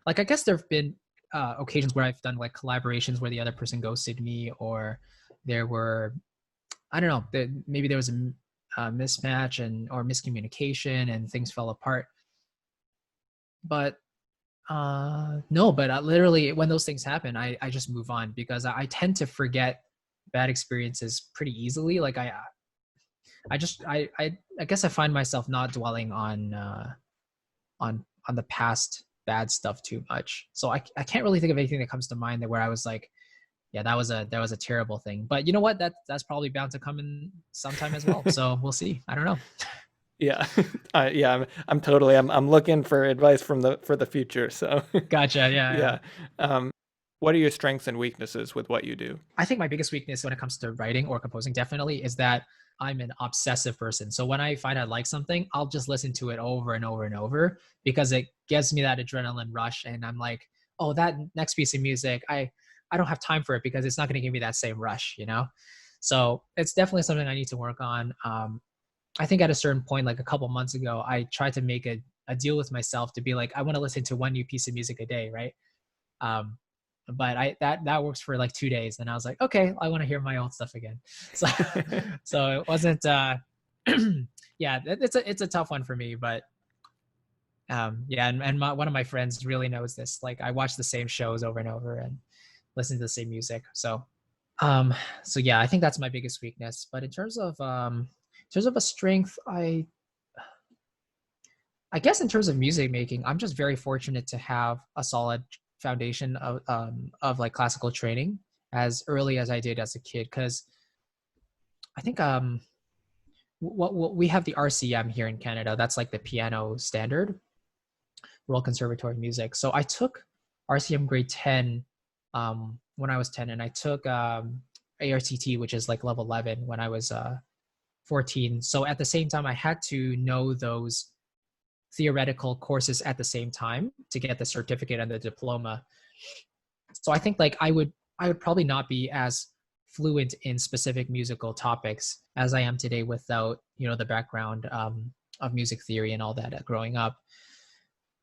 Like I guess there have been occasions where I've done like collaborations where the other person ghosted me, or there were I don't know, maybe there was a mismatch and or miscommunication and things fell apart. But no, but literally when those things happen, I just move on because I tend to forget bad experiences pretty easily. Like I just I guess I find myself not dwelling on the past bad stuff too much. So I can't really think of anything that comes to mind that where I was like, yeah, that was a terrible thing. But you know what? That's probably bound to come in sometime as well. So we'll see. I don't know. Yeah. Yeah, I'm looking for advice for the future. So, Gotcha. Yeah, yeah. yeah. Um, what are your strengths and weaknesses with what you do? I think my biggest weakness when it comes to writing or composing definitely is that I'm an obsessive person. So when I find I like something, I'll just listen to it over and over and over because it gives me that adrenaline rush. And I'm like, oh, that next piece of music, I don't have time for it because it's not going to give me that same rush. So it's definitely something I need to work on. I think at a certain point, like a couple months ago, I tried to make a deal with myself to be like, I want to listen to one new piece of music a day, right? Um, but that works for like 2 days, and I was like, okay, I want to hear my old stuff again. So so it wasn't. Yeah, it's a tough one for me, but yeah, and one of my friends really knows this. Like I watch the same shows over and over and listen to the same music. Um, so yeah, I think that's my biggest weakness. But in terms of a strength, I guess in terms of music making, I'm just very fortunate to have a solid foundation of like classical training as early as I did as a kid. Because I think what we have the RCM here in Canada. That's like the piano standard, Royal Conservatory Music. So I took RCM grade 10 when I was 10, and I took ARCT, which is like level 11, when I was 14. So at the same time, I had to know those theoretical courses at the same time to get the certificate and the diploma. So I think like I would probably not be as fluent in specific musical topics as I am today without, you know, the background of music theory and all that growing up.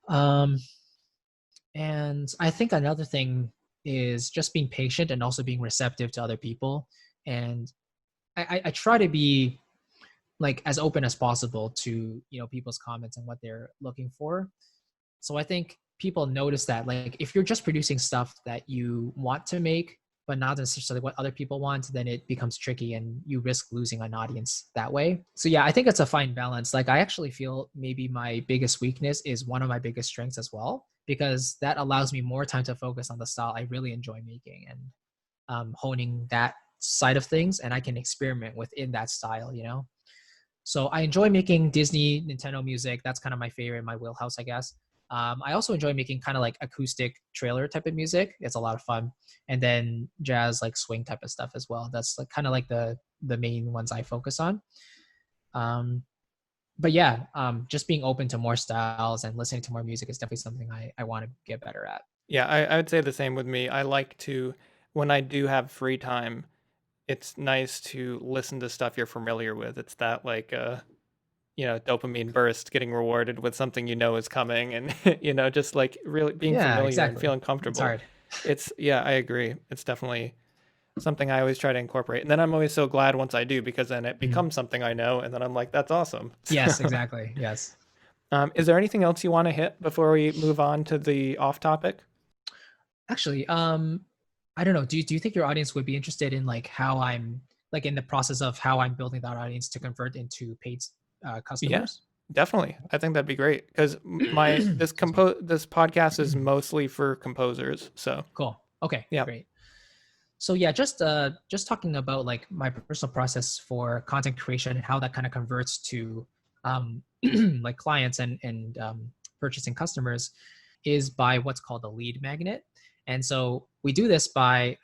Um, and I think another thing is just being patient and also being receptive to other people. And I try to be like as open as possible to, you know, people's comments and what they're looking for. So I think people notice that, like, if you're just producing stuff that you want to make but not necessarily what other people want, then it becomes tricky and you risk losing an audience that way. So yeah, I think it's a fine balance. Like I actually feel maybe my biggest weakness is one of my biggest strengths as well, because that allows me more time to focus on the style I really enjoy making and honing that side of things, and I can experiment within that style, you know. So I enjoy making Disney, Nintendo music. That's kind of my favorite, my wheelhouse, I guess. I also enjoy making kind of like acoustic trailer type of music. It's a lot of fun, and then jazz, like swing type of stuff as well. That's like kind of like the main ones I focus on. Um, but yeah, just being open to more styles and listening to more music is definitely something I want to get better at. Yeah, I would say the same with me. I like to, when I do have free time, it's nice to listen to stuff you're familiar with. It's that like dopamine burst, getting rewarded with something you know is coming, and just like really being Yeah, familiar and exactly. feeling It's comfortable. hard. It's yeah, I agree. It's definitely something I always try to incorporate. And then I'm always so glad once I do, because then it Mhm. becomes something I know, and then I'm like, that's awesome. Yes, exactly. Yes. Is there anything else you want to hit before we move on to the off topic? Actually, I don't know. Do you think your audience would be interested in like how I'm like in the process of how I'm building that audience to convert into paid Yeah, customers? definitely. I think that'd be great because my Excuse me. this podcast is mostly for composers. So Cool. Okay, yeah, great. So yeah, just talking about like my personal process for content creation and how that kind of converts to like clients and purchasing customers is by what's called a lead magnet. And so we do this by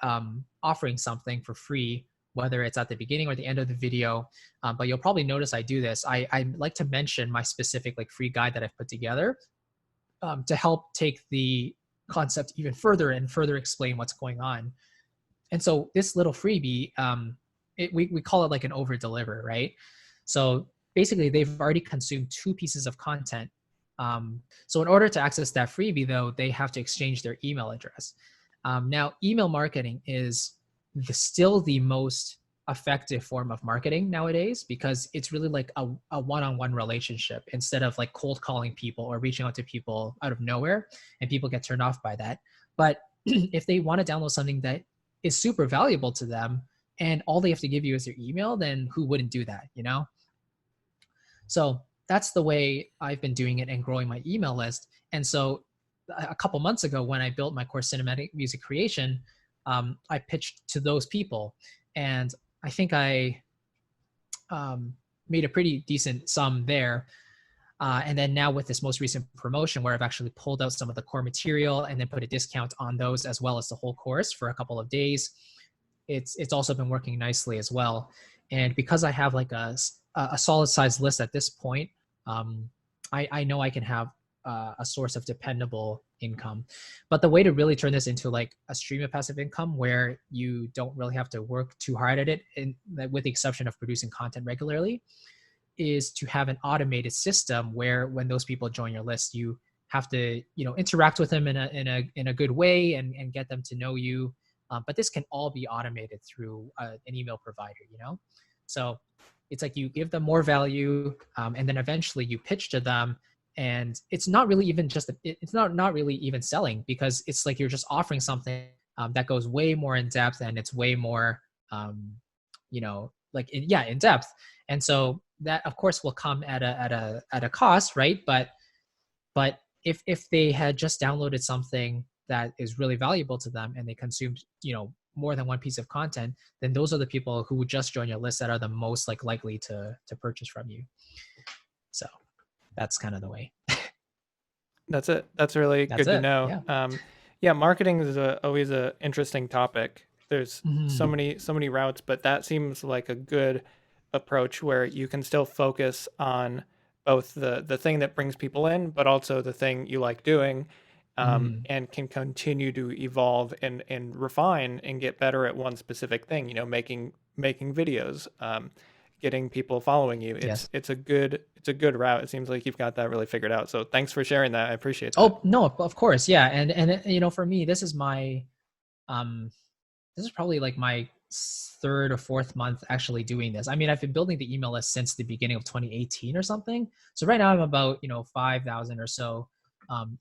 offering something for free, whether it's at the beginning or the end of the video. But you'll probably notice I do this. I like to mention my specific like free guide that I've put together to help take the concept even further and further explain what's going on. And so this little freebie, we call it like an over deliver, right? So basically, they've already consumed two pieces of content. So in order to access that freebie, though, they have to exchange their email address. Now, email marketing is still the most effective form of marketing nowadays because it's really like a one-on-one relationship instead of like cold calling people or reaching out to people out of nowhere, and people get turned off by that. But if they want to download something that is super valuable to them and all they have to give you is their email, then who wouldn't do that, you know? So that's the way I've been doing it and growing my email list. And so a couple months ago, when I built my course, Cinematic Music Creation, I pitched to those people. And I think I made a pretty decent sum there. And then now with this most recent promotion where I've actually pulled out some of the core material and then put a discount on those as well as the whole course for a couple of days, it's also been working nicely as well. And because I have like a solid size list at this point, I know I can have a source of dependable income. But the way to really turn this into like a stream of passive income where you don't really have to work too hard at it, with the exception of producing content regularly, is to have an automated system where when those people join your list, you have to, interact with them in a good way and get them to know you. But this can all be automated through an email provider, So it's like you give them more value, and then eventually you pitch to them, and it's not really even it's not really even selling, because it's like you're just offering something that goes way more in depth, and it's way more like in depth. And so that of course will come at a cost, right? But if they had just downloaded something that is really valuable to them and they consumed more than one piece of content, then those are the people who would just join your list that are the most likely to purchase from you. So that's kind of the way. That's it. That's really That's good to it. know. Yeah. Yeah, marketing is always a interesting topic. There's Mhm. so many routes, but that seems like a good approach where you can still focus on both the thing that brings people in, but also the thing you like doing, Mhm. and can continue to evolve and refine and get better at one specific thing. You know, making videos, getting people following you. Yes. It's a good route. It seems like you've got that really figured out. So thanks for sharing that. I appreciate that. Oh no, of course, yeah. And for me, um this is probably like my third or fourth month actually doing this. I mean, I've been building the email list since the beginning of 2018 or something. So right now I'm about 5,000 or so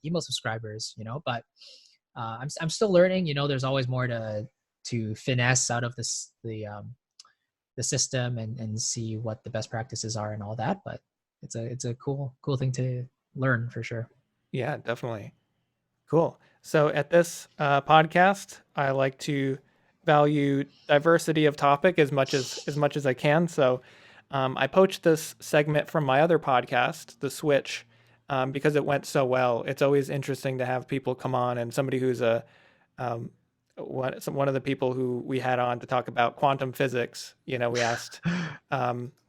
email subscribers. But I'm still learning. There's always more to finesse out of the system and see what the best practices are and all that. But it's a cool thing to learn for sure. Yeah, definitely. Cool. So at this podcast, I like to value diversity of topic as much as I can. So I poached this segment from my other podcast, The Switch, because it went so well. It's always interesting to have people come on, and somebody who's um, one of the people who we had on to talk about quantum physics. You know, we asked,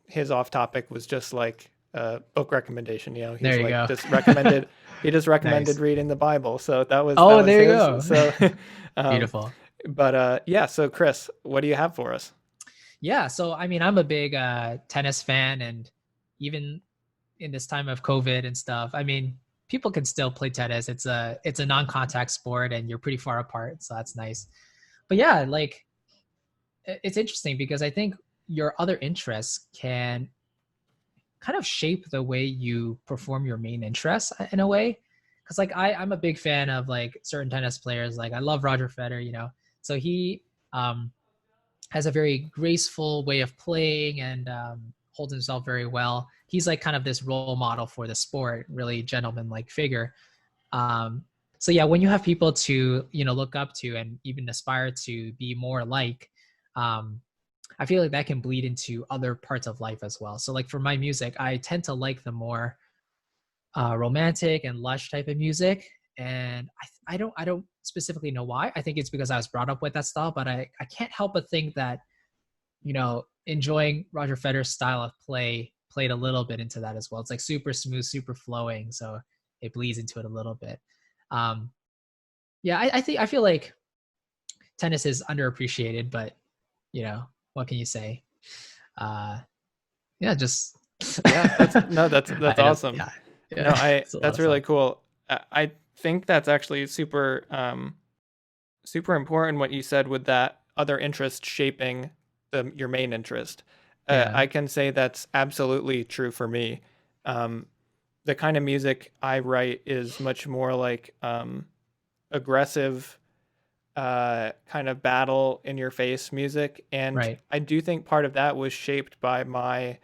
his off topic was just like a book recommendation. You know, There he's you like go. just recommended. He just recommended Nice. reading the Bible. So that Oh, was there you his. go. So, um, Beautiful. but yeah. So Chris, what do you have for us? Yeah, so I mean, I'm a big tennis fan, and even in this time of COVID and stuff, I mean, people can still play tennis. It's a non-contact sport, and you're pretty far apart, so that's nice. But yeah, like it's interesting because I think your other interests can kind of shape the way you perform your main interests in a way. Because like I'm a big fan of like certain tennis players. Like I love Roger Federer, so he um has a very graceful way of playing and holds himself very well. He's like kind of this role model for the sport, really gentleman-like figure. Um, so yeah, when you have people to look up to and even aspire to be more like, um, I feel like that can bleed into other parts of life as well. So like for my music, I tend to like the more romantic and lush type of music. And I don't specifically know why. I think it's because I was brought up with that style, but I can't help but think that enjoying Roger Federer's style of play played a little bit into that as well. It's like super smooth, super flowing, so it bleeds into it a little bit. Um, yeah, I feel like tennis is underappreciated, but what can you say? Uh, yeah, just Yeah, that's I don't. awesome. Yeah, No, yeah, I it's a lot that's of really fun. cool. I think that's actually super important what you said with that other interest shaping your main interest. Yeah, I can say that's absolutely true for me. Um, the kind of music I write is much more like aggressive, kind of battle in your face music. And right. I do think part of that was shaped by my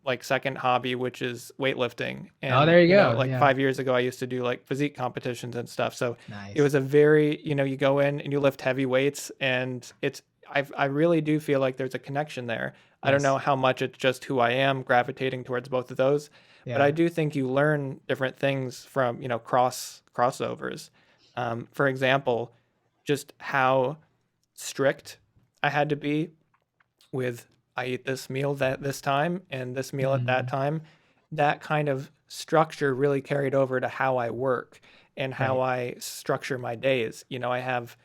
like second hobby, which is weightlifting. Oh, And, there you you know, go. like Yeah, 5 years ago, I used to do like physique competitions and stuff. So it nice. was a very, you know, you go in and you lift heavy weights, and I really do feel like there's a connection there. I don't know Yes. how much it's just who I am gravitating towards both of those, but I Yeah. do think you learn different things from, you know, crossovers. For example, just how strict I had to be with, I eat this meal that this time and this meal at that Mm, time. That kind of structure really carried over to how I work and how right. I structure my days. You know, I have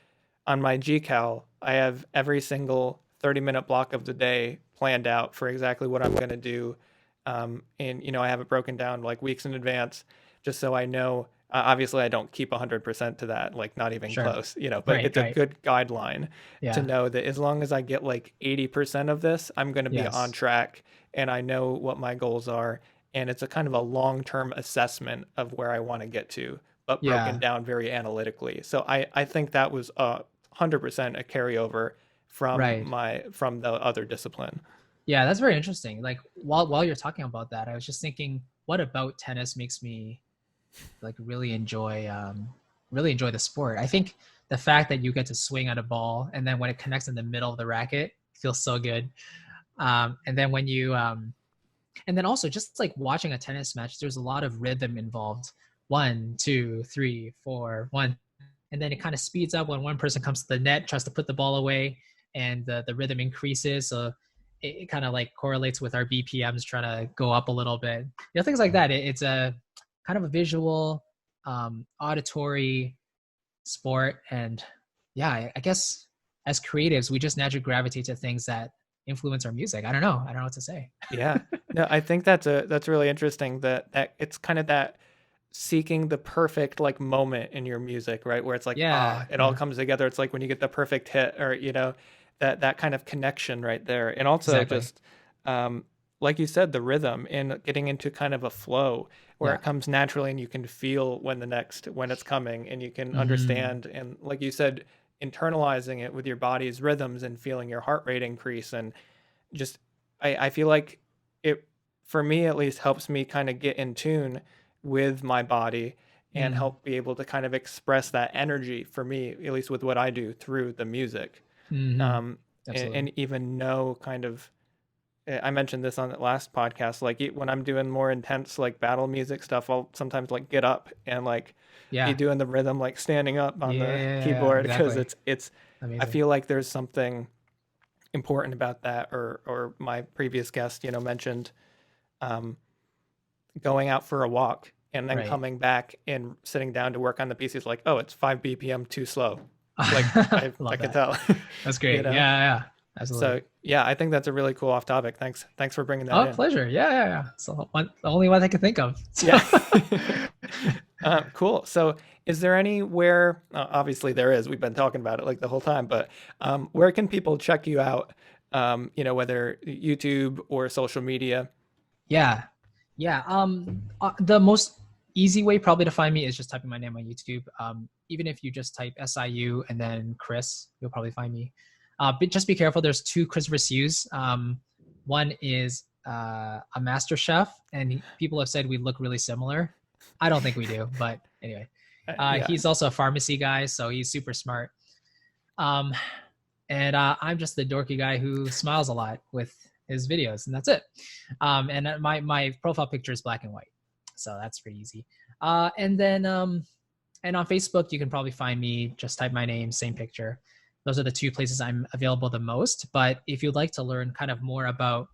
on my GCal, I have every single 30-minute block of the day planned out for exactly what I'm going to do. And I have it broken down like weeks in advance, just so I know. Obviously, I don't keep 100% to that, like not even Sure. close, but Right. it's a Right. good guideline to Yeah. know that as long as I get like 80% of this, I'm going to be on Yes. track and I know what my goals are. And it's a kind of a long-term assessment of where I want to get to, but broken Yeah. down very analytically. So I think that was 100% a carryover Right. from the other discipline. Yeah, that's very interesting. Like while you're talking about that, I was just thinking, what about tennis makes me like really enjoy the sport? I think the fact that you get to swing at a ball and then when it connects in the middle of the racket feels so good. And then when you and then also just like watching a tennis match, there's a lot of rhythm involved. 1, 2, 3, 4, 1, and then it kind of speeds up when one person comes to the net, tries to put the ball away, and the rhythm increases. So it kind of like correlates with our BPMs trying to go up a little bit. Things like that. It's a kind of a visual, auditory sport, and yeah, I guess as creatives, we just naturally gravitate to things that influence our music. I don't know what to say. Yeah. No, I think that's really interesting that it's kind of that seeking the perfect like moment in your music, right? Where it's like, Yeah, it all yeah, comes together. It's like when you get the perfect hit or, that kind of connection right there. And also exactly. just like you said, the rhythm and getting into kind of a flow where Yeah. it comes naturally and you can feel when it's coming and you can Hmm. understand and like you said, internalizing it with your body's rhythms and feeling your heart rate increase and just I feel like it for me at least helps me kind of get in tune with my body and Mm. help be able to kind of express that energy for me at least with what I do through the music Hmm. and Absolutely. even know kind of I mentioned this on the last podcast like when I'm doing more intense like battle music stuff I'll sometimes like get up and like be Yeah. doing the rhythm like standing up on the Yeah. keyboard because Exactly. it's I Amazing. feel like there's something important about that or my previous guest mentioned um, going out for a walk and then Right. coming back and sitting down to work on the piece is like oh it's 5 bpm too slow like I Love can that. tell That's you great. know Yeah. Yeah. Absolutely. so yeah I think that's a really cool off topic thanks for bringing that Oh, in pleasure. Yeah. Yeah. Yeah. It's the only one I can think of. So, yeah cool so is there anywhere obviously there is we've been talking about it like the whole time but where can people check you out whether YouTube or social media. yeah. Yeah. The most easy way probably to find me is just typing my name on YouTube. Even if you just type SIU and then Chris, you'll probably find me. But just be careful. There's two Christopher Hughes. One is a master chef, and people have said we look really similar. I don't think we do, but anyway, Yeah. he's also a pharmacy guy, so he's super smart. Um, and I'm just the dorky guy who smiles a lot with his videos, and that's it. And my profile picture is black and white, so that's pretty easy. And on Facebook, you can probably find me. Just type my name, same picture. Those are the two places I'm available the most. But if you'd like to learn kind of more about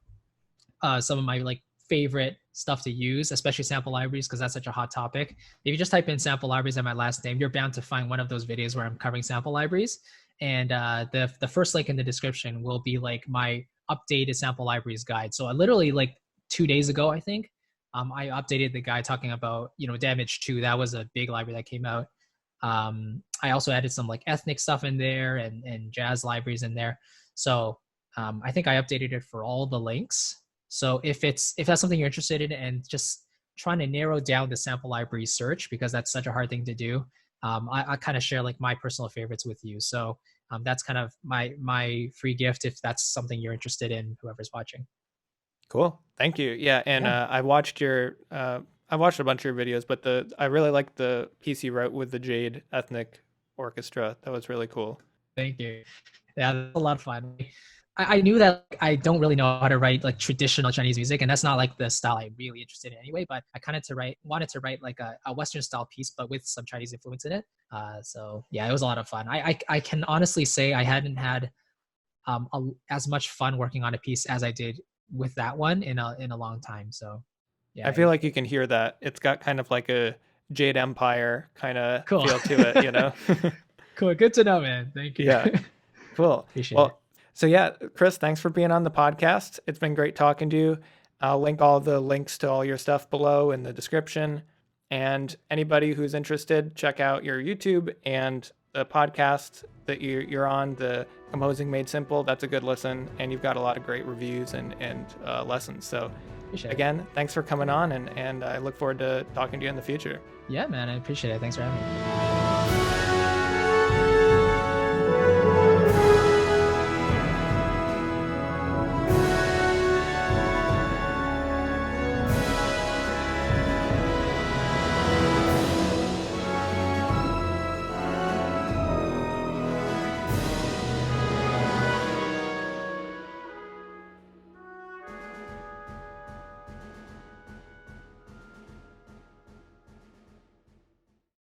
some of my like favorite stuff to use, especially sample libraries, because that's such a hot topic. If you just type in sample libraries and my last name, you're bound to find one of those videos where I'm covering sample libraries. And the first link in the description will be like my updated sample libraries guide. So I literally like 2 days ago, I think, I updated the guide talking about Damage 2. That was a big library that came out. I also added some like ethnic stuff in there and jazz libraries in there. So I think I updated it for all the links. So if that's something you're interested in and just trying to narrow down the sample library search because that's such a hard thing to do, I kind of share like my personal favorites with you. So that's kind of my free gift if that's something you're interested in, whoever's watching. Cool. Thank you. Yeah, and Yeah, I watched a bunch of your videos, but the I really liked the piece you wrote with the Jade Ethnic Orchestra. That was really cool. thank you. Yeah, that's a lot of fun. I knew that I don't really know how to write like traditional Chinese music, and that's not like the style I'm really interested in anyway. But I kind of wanted to write like a Western style piece, but with some Chinese influence in it. So yeah, it was a lot of fun. I can honestly say I hadn't had as much fun working on a piece as I did with that one in a long time. So I yeah, feel like you can hear that. It's got kind of like a Jade Empire kind of cool. feel to it, you know? Cool. Good to know, man. Thank you. Yeah. Cool. Appreciate it. Well, so yeah, Chris, thanks for being on the podcast. It's been great talking to you. I'll link all the links to all your stuff below in the description. And anybody who's interested, check out your YouTube and the podcast that you're on, the Composing Made Simple. That's a good listen, and you've got a lot of great reviews and lessons. So Appreciate it. again, thanks for coming on, and I look forward to talking to you in the future. Yeah, man, I appreciate it. Thanks for having me.